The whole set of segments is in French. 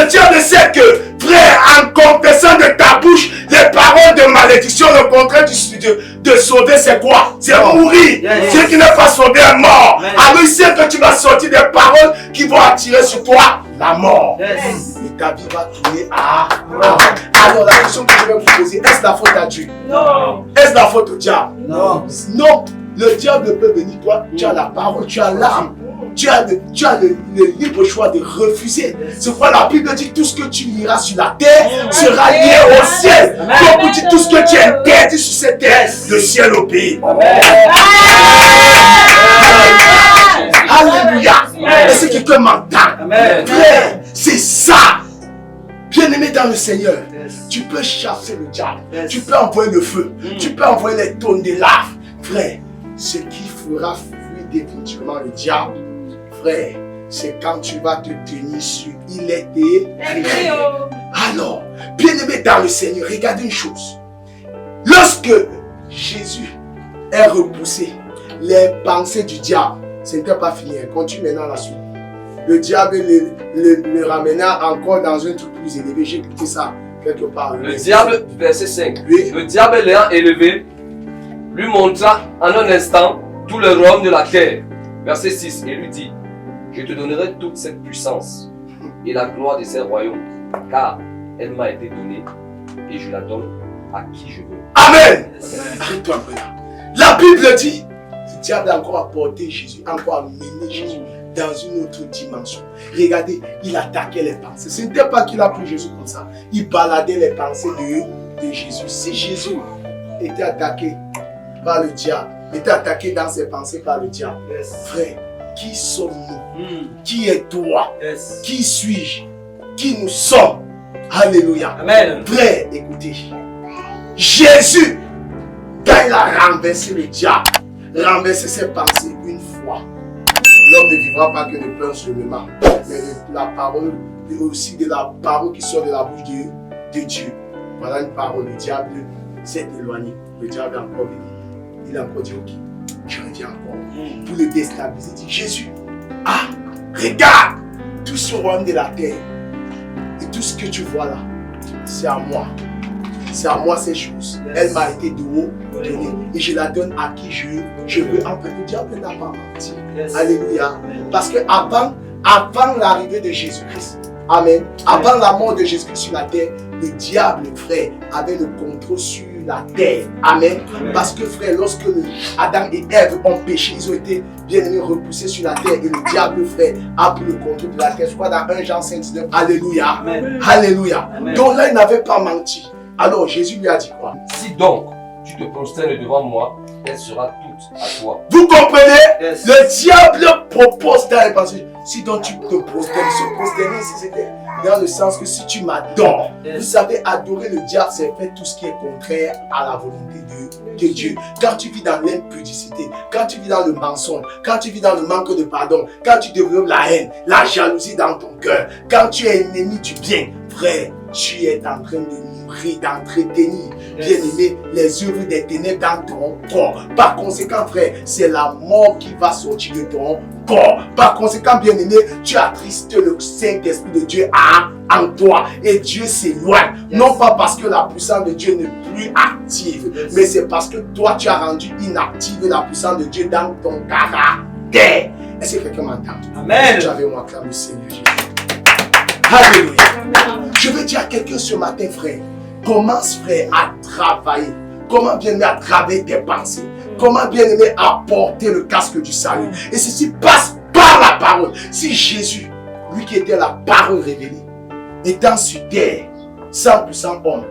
Le diable sait que, frère, en confessant de ta bouche les paroles de malédiction, le contraire de sauver, c'est quoi? C'est mourir. Celui qui n'est pas sauvé est mort. Alors il sait que tu vas sortir des paroles qui vont attirer sur toi la mort. Et ta vie va tourner à... Alors la question que je vais vous poser, est-ce la faute à Dieu? Non. Est-ce la faute au diable? Non. Non. Le diable peut venir, toi, tu as la parole, tu as l'âme. Tu as le libre choix de refuser. C'est pourquoi la Bible dit tout ce que tu liras sur la terre sera lié au ciel. Donc vous dites tout ce que tu interdis sur cette terre, le ciel obéit. Alléluia. Est-ce que quelqu'un m'entend? Frère, c'est ça. Bien-aimé dans le Seigneur, tu peux chasser le diable. Tu peux envoyer le feu. Tu peux envoyer les tonnes de lave. Frère, ce qui fera fuir définitivement le diable, frère, c'est quand tu vas te tenir sur il est écrit. Alors, bien-aimé dans le Seigneur, regardez une chose. Lorsque Jésus est repoussé, les pensées du diable, ce n'était pas fini. Continue maintenant la suite. Le diable le ramena encore dans un truc plus élevé. J'ai écouté ça quelque part. Le diable, verset 5. Oui. Le diable l'ayant élevé, lui montra en un instant tout le royaume de la terre. Verset 6. Et lui dit, je te donnerai toute cette puissance et la gloire de ces royaumes, car elle m'a été donnée et je la donne à qui je veux. Amen. Arrête-toi un peu là. La Bible dit, le diable a encore apporté Jésus, encore amené Jésus dans une autre dimension. Regardez, il attaquait les pensées. Ce n'était pas qu'il a pris Jésus comme ça. Il baladait les pensées de Jésus. Si Jésus était attaqué par le diable, était attaqué dans ses pensées par le diable, frère, qui sommes-nous? Qui est toi? Qui suis-je? Qui nous sommes? Alléluia. Amen. Frère, écoutez. Jésus, quand il a renversé le diable, renversé ses pensées une fois, l'homme ne vivra pas que de pain seulement, mais de la parole, et aussi de la parole qui sort de la bouche de Dieu. Voilà une parole. Le diable s'est éloigné. Le diable a encore venu. Il a encore dit, ok, je reviens encore. Pour le déstabiliser, il dit, Jésus, regarde tout ce royaume de la terre. Et tout ce que tu vois là, c'est à moi. C'est à moi ces choses. Elle m'a été donnée et je la donne à qui je veux. En fait, le diable n'a pas menti. Alléluia. Parce que avant l'arrivée de Jésus-Christ, amen, avant la mort de Jésus-Christ sur la terre, le diable, frère, avait le contrôle sur la terre. Amen. Parce que, frère, lorsque Adam et Ève ont péché, ils ont été bien aimés repoussés sur la terre. Et le diable, frère, a pris le contrôle de la terre. Je crois dans 1 Jean 5,19. Alléluia. Amen. Alléluia. Amen. Donc là, il n'avait pas menti. Alors Jésus lui a dit quoi? Si donc tu te prosternes devant moi, elle sera toute à toi. Vous comprenez? Yes. Le diable propose dans les pensées. Si donc tu te prosternes, se prosterner, c'était dans le sens que si tu m'adores, Yes. vous savez, adorer le diable, c'est faire tout ce qui est contraire à la volonté de Dieu. Quand tu vis dans l'impudicité, quand tu vis dans le mensonge, quand tu vis dans le manque de pardon, quand tu développes la haine, la jalousie dans ton cœur, quand tu es ennemi du bien, frère, tu es en train de d'entretenir, bien aimé, les œuvres des ténèbres dans ton corps. Par conséquent, frère, c'est la mort qui va sortir de ton corps. Par conséquent, bien aimé, tu attristes le Saint-Esprit de Dieu en toi et Dieu s'éloigne. Non pas parce que la puissance de Dieu n'est plus active, mais c'est parce que toi, tu as rendu inactive la puissance de Dieu dans ton caractère. Est-ce que quelqu'un m'entend? Amen. Tu avais moi acclamé le Seigneur Jésus. Alléluia. Je veux dire à quelqu'un ce matin, frère, commence, frère, à travailler. Comment bien aimer à travailler tes pensées. Comment bien aimer à porter le casque du salut. Et ceci passe par la parole. Si Jésus, lui qui était la parole révélée, étant sur terre, 100% homme,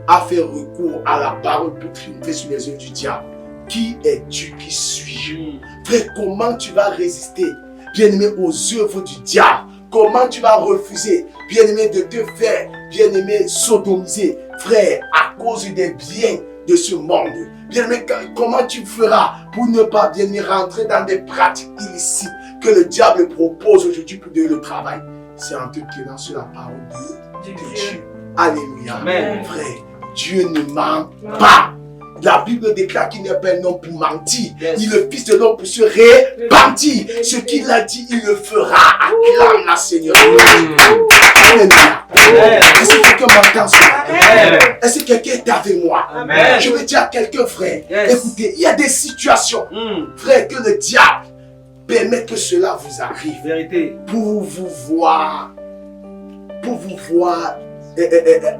a fait recours à la parole pour triompher sur les œuvres du diable, qui es-tu, qui suis-je? Frère, comment tu vas résister, bien aimé, aux œuvres du diable? Comment tu vas refuser, bien-aimé, de te faire, bien-aimé, sodomiser, frère, à cause des biens de ce monde? Bien-aimé, comment tu feras pour ne pas, bien-aimé, rentrer dans des pratiques illicites que le diable propose aujourd'hui pour le travail? C'est en te tenant sur la parole de Dieu. Alléluia. Amen. Frère, Dieu ne ment pas. La Bible déclare qu'il n'est pas un homme pour mentir. Yes. Il est le Fils de l'homme pour se repentir. Ce qu'il a dit, il le fera. Acclame la Seigneur. Alléluia. Est-ce que quelqu'un m'entend ce matin? Amen. Est-ce que quelqu'un est avec moi? Amen. Je veux dire à quelqu'un, frère, Yes. écoutez, il y a des situations, frère, que le diable permet que cela vous arrive Vérité. pour vous voir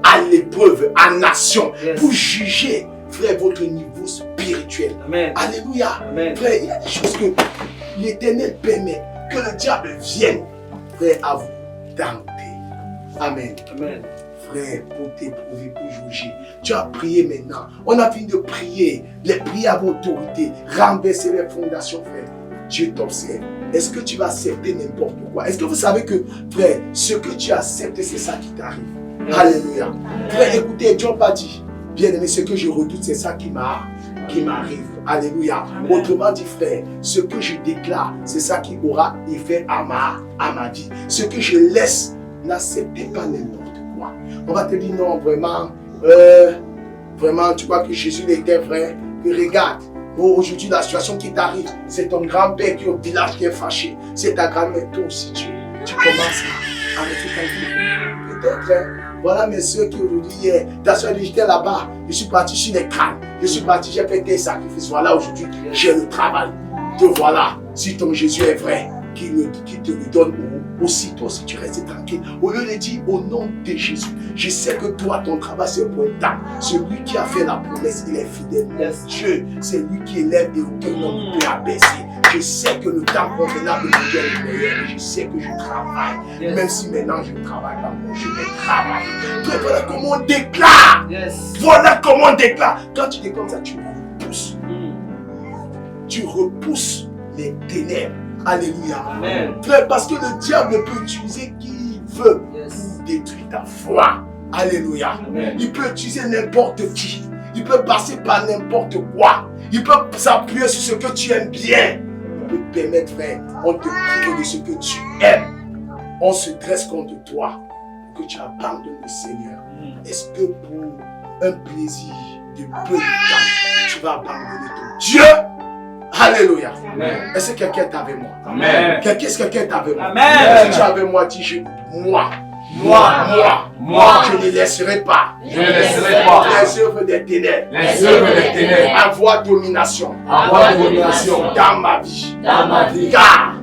à l'épreuve, en action, Yes. pour juger, frère, votre niveau spirituel. Amen. Alléluia. Amen. Frère, il y a des choses que l'Éternel permet, que le diable vienne, frère, à vous tenter. Amen. Amen. Frère, pour t'éprouver, pour juger. Tu as prié maintenant. On a fini de prier. Les prières à autorité. Renverser les fondations, frère. Dieu t'observe. Est-ce que tu vas accepter n'importe quoi? Est-ce que vous savez que, frère, ce que tu acceptes, c'est ça qui t'arrive? Alléluia. Frère, écoutez, Job a dit, bien aimé, ce que je redoute, c'est ça qui m'arrive. Alléluia. Autrement dit, frère, ce que je déclare, c'est ça qui aura effet à ma vie. Ce que je laisse, n'acceptez pas n'importe quoi. On va te dire non, vraiment, vraiment, tu crois que Jésus était vrai? Que regarde, aujourd'hui, la situation qui t'arrive, c'est ton grand-père qui est au village qui est fâché. C'est ta grand-mère, toi aussi, tu commences à arrêter ta vie. Peut-être, hein. Voilà mes soeurs qui aujourd'hui, ta soeur dit, j'étais là-bas, je suis parti sur les crânes, je suis parti, j'ai fait des sacrifices. Voilà, aujourd'hui, j'ai le travail. Te voilà, si ton Jésus est vrai, qui te le donne aussi, toi aussi, tu restes tranquille. Au lieu de dire, au nom de Jésus, je sais que toi, ton travail, c'est pour un temps. Celui qui a fait la promesse, il est fidèle. Yes. Dieu, c'est lui qui élève et aucun homme ne peut abaisser. Je sais que le temps convenable de Dieu est meilleur et je sais que je travaille. Yes. Même si maintenant je ne travaille pas, je vais travailler. Frère, voilà comment on déclare. Yes. Voilà comment on déclare. Quand tu déclares ça, tu repousses. Tu repousses les ténèbres. Alléluia. Amen. Frère, parce que le diable peut utiliser qui il veut Yes. pour détruire ta foi. Alléluia. Amen. Il peut utiliser n'importe qui. Il peut passer par n'importe quoi. Il peut s'appuyer sur ce que tu aimes bien. Il peut permettre, frère, on te prive de ce que tu aimes. On se dresse contre toi pour que tu abandonnes le Seigneur. Est-ce que pour un plaisir de peu de temps, tu vas abandonner ton Dieu? Alléluia. Amen. Est-ce que quelqu'un est avec moi? Amen. Est-ce que quelqu'un est avec moi? Amen. Est-ce que tu es avec moi? Dis moi, je ne laisserai pas Je ne laisserai pas les œuvres des ténèbres les œuvres des ténèbres avoir domination avoir domination dans ma vie. dans ma vie. Car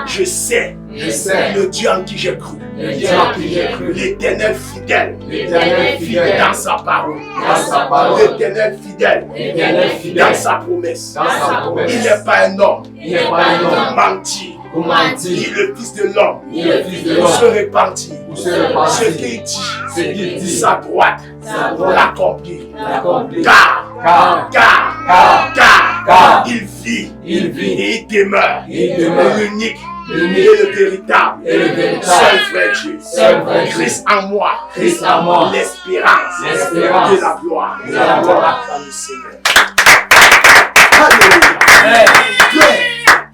Je sais le Dieu en qui j'ai cru, le Dieu en qui j'ai cru, l'Éternel fidèle l'Éternel fidèle dans sa parole, dans sa parole, l'Éternel fidèle l'Éternel dans fidèle sa promesse. dans sa promesse. Il n'est pas un homme Il n'est pas un homme menti, pour ni mentir, le Fils de l'homme ni le Fils de pour se l'homme repentir. pour se repentir. Ce qu'il dit, Ce qu'il dit, sa droite sa droite l'accomplit. l'accomplit. Car Car il vit il vit et il demeure. Il demeure. L'unique l'unique et le véritable. et le véritable. Seul vrai Dieu. Seul vrai Dieu. Christ en moi. Christ en moi. L'espérance L'espérance de la gloire. de la gloire. Acclame le Seigneur. Alléluia. Frère,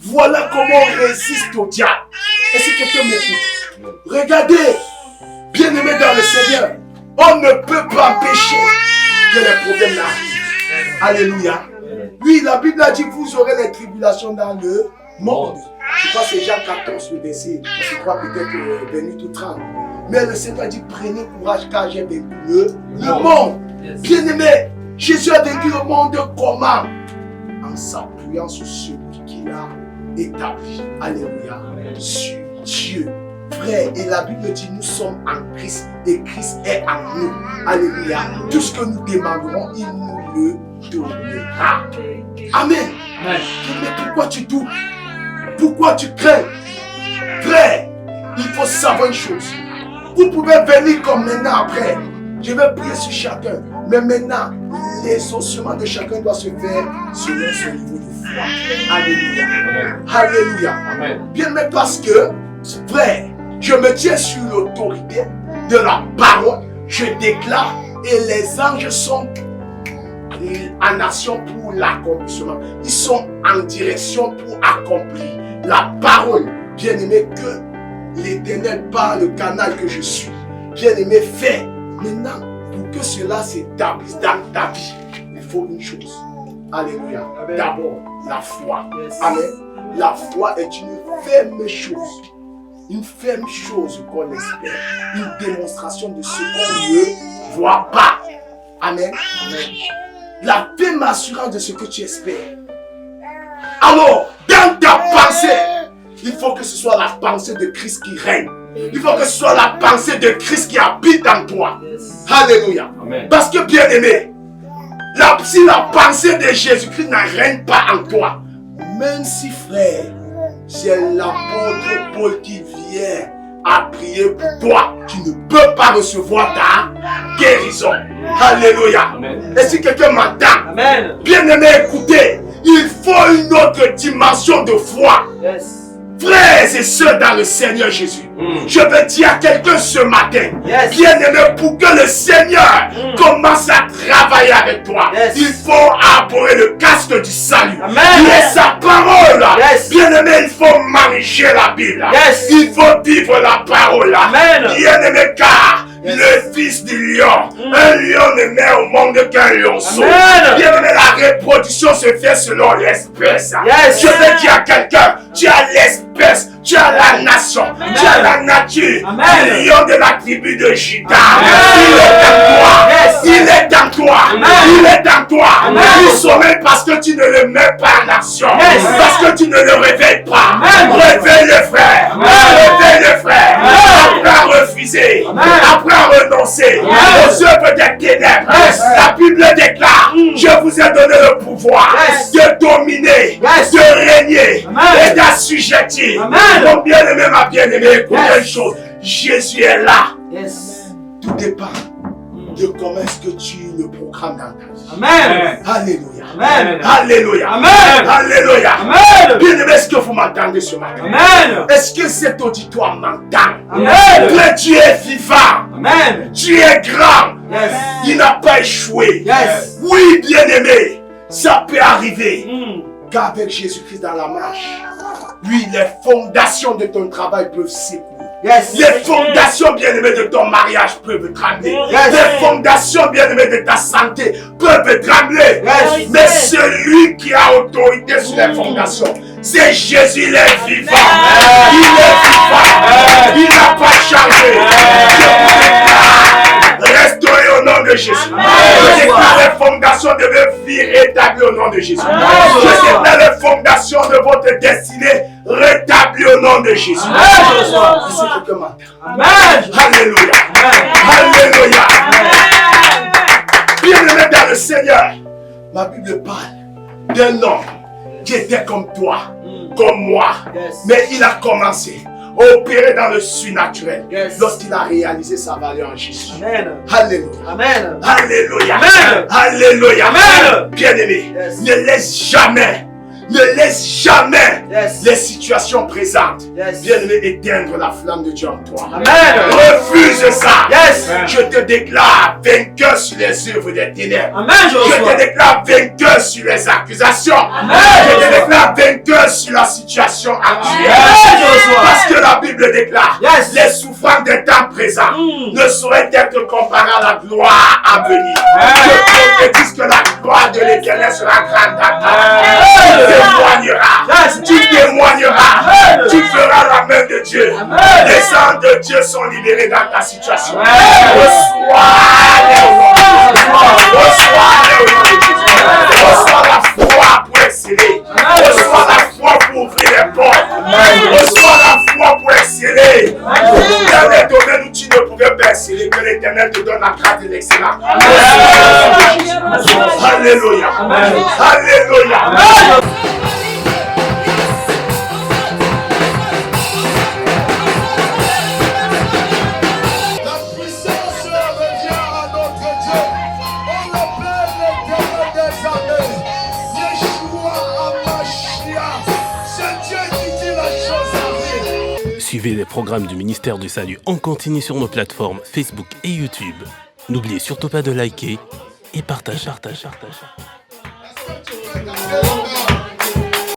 voilà comment on résiste au diable. Est-ce que quelqu'un m'écoute? Regardez, bien-aimé dans le Seigneur, on ne peut pas empêcher que les problèmes n'arrivent. Alléluia. Oui, la Bible a dit, vous aurez les tribulations dans le monde. Je crois que c'est Jean 14, le verset. Je crois peut-être 28 ou 30. Mais le Seigneur dit, prenez courage car j'ai vaincu le monde. Yes. Bien-aimé, Jésus a vaincu le monde comment? En s'appuyant sur celui qu'il a établi. Alléluia. Sur Dieu. Frère, et la Bible dit, nous sommes en Christ et Christ est en nous. Alléluia. Tout ce que nous demanderons, il nous le donnera. Amen. Amen. Mais pourquoi tu doutes? Pourquoi tu crains? Frère, il faut savoir une chose. Vous pouvez venir comme maintenant après. Je vais prier sur chacun. Mais maintenant, les ossements de chacun doivent se faire selon son niveau de foi. Alléluia. Alléluia. Amen. Bien, mais parce que, frère, je me tiens sur l'autorité de la parole. Je déclare et les anges sont en action pour l'accomplissement. Ils sont en direction pour accomplir la parole. Bien-aimé, que l'Éternel par le canal que je suis, bien-aimé, fait. Maintenant, pour que cela s'établisse dans ta vie, il faut une chose. Alléluia. D'abord, la foi. Yes. Amen. La foi est une ferme chose. une ferme chose qu'on espère, une démonstration de ce qu'on ne voit pas. Amen. La ferme assurance de ce que tu espères. Alors, dans ta pensée, il faut que ce soit la pensée de Christ qui règne. Il faut que ce soit la pensée de Christ qui habite en toi. Alléluia. Amen. Parce que bien aimé, si la pensée de Jésus-Christ ne règne pas en toi, même si frère, c'est l'apôtre Paul qui vient à prier pour toi, tu ne peux pas recevoir ta guérison. Alléluia. Amen. Et si quelqu'un m'entend, Amen. bien aimé, écoutez, il faut une autre dimension de foi. Yes. Frères et sœurs dans le Seigneur Jésus, je veux dire à quelqu'un ce matin, Yes. bien aimé, pour que le Seigneur commence à travailler avec toi, Yes. il faut arborer le casque du salut. Amen. Il est sa parole. Yes. Bien aimé, il faut manger la Bible. Yes. Il faut vivre la parole. Amen. Bien aimé, car Yes. le fils du lion, un lion ne met au monde qu'un lionceau. Amen. Bien aimé, la reproduction se fait selon l'espèce. Yes. Je veux dire à quelqu'un, tu as l'espèce, tu as la nation, tu as la nature. Amen. Le lion de la tribu de Juda. Amen. Il est en toi. Yes. Il est en toi. Amen. Il est en toi. Amen. Tu sommeilles parce que tu ne le mets pas en action. Yes. Parce que tu ne le réveilles pas. Amen. Réveille le frère. Amen. Réveille le frère. Amen. Apprends à refuser. Amen. Apprends à renoncer Amen. aux œuvres des ténèbres. Yes. La Bible déclare, je vous ai donné le pouvoir Yes. de dominer, Yes. de régner Amen. et d'assujettir. Amen. Mon bien-aimé, ma bien-aimée, écoute Yes. une chose. Jésus est là. Yes. Tout dépend de comment est-ce que tu le programmes dans ta vie. Amen. Alléluia. Amen. Alléluia. Amen. Alléluia. Amen. Bien-aimé, est-ce que vous m'entendez ce matin? Amen. Est-ce que cet auditoire m'entend? Amen. Que Dieu est vivant. Amen. Dieu est grand. Yes. Il n'a pas échoué. Yes. Oui, bien-aimé, ça peut arriver Mm. qu'avec Jésus-Christ dans la marche, oui, les fondations de ton travail peuvent s'ébranler. Yes. Les fondations bien-aimées de ton mariage peuvent trembler. Yes. Les fondations bien-aimées de ta santé peuvent trembler. Yes. Mais celui qui a autorité sur les fondations, c'est Jésus, il est vivant. Il est vivant. Il n'a pas changé. Je vous déclare, restaurez au nom de Jésus. Je déclare les fondations de votre vie rétablies au nom de Jésus. Je déclare les fondations de votre destinée rétablies au nom de Jésus. C'est quelqu'un m'entend. Amen. Alléluia. Alléluia. Bien-aimé dans le Seigneur, ma Bible parle d'un homme qui était comme toi, comme moi, Yes. mais il a commencé à opérer dans le surnaturel Yes. lorsqu'il a réalisé sa valeur en Jésus. Amen. Alléluia. Amen. Alléluia. Amen. Alléluia. Amen. Bien-aimé, Yes. ne laisse jamais Yes. les situations présentes, Yes. bien-aimé, éteindre la flamme de Dieu en toi. Amen. Refuse ça. Yes. Je te déclare vainqueur sur les œuvres des ténèbres. Amen. Je Je te reçois. déclare vainqueur sur les accusations. Amen. Je te déclare vainqueur sur la situation actuelle. Amen. Je reçois. Parce que la Bible déclare, Yes. les souffrances des temps présents ne sauraient être comparées à la gloire à venir. Je prophétise que la gloire de l'Éternel sera grande à toi. Tu témoigneras. Yes. Tu témoigneras. Amen. Tu feras la main de Dieu. Amen. Les anges de Dieu sont libérés dans ta situation. Amen. Reçois-les au nom de Jésus. Reçois-les au nom de Jésus. Reçois la foi pour exceller. Reçois la foi pour ouvrir les portes. Reçois la foi pour exceller. Dans les domaines où tu ne pouvais pas exceller, que l'Éternel te donne la grâce de l'excellence. Alléluia. Alléluia. La puissance revient à notre Dieu. On l'appelle l'Éternel des armées. Yeshua HaMashiach. C'est Dieu qui dit la chose arrive. Suivez les programmes du ministère du Salut en continu sur nos plateformes Facebook et YouTube. N'oubliez surtout pas de liker et partager. Est-ce que tu peux garder la main?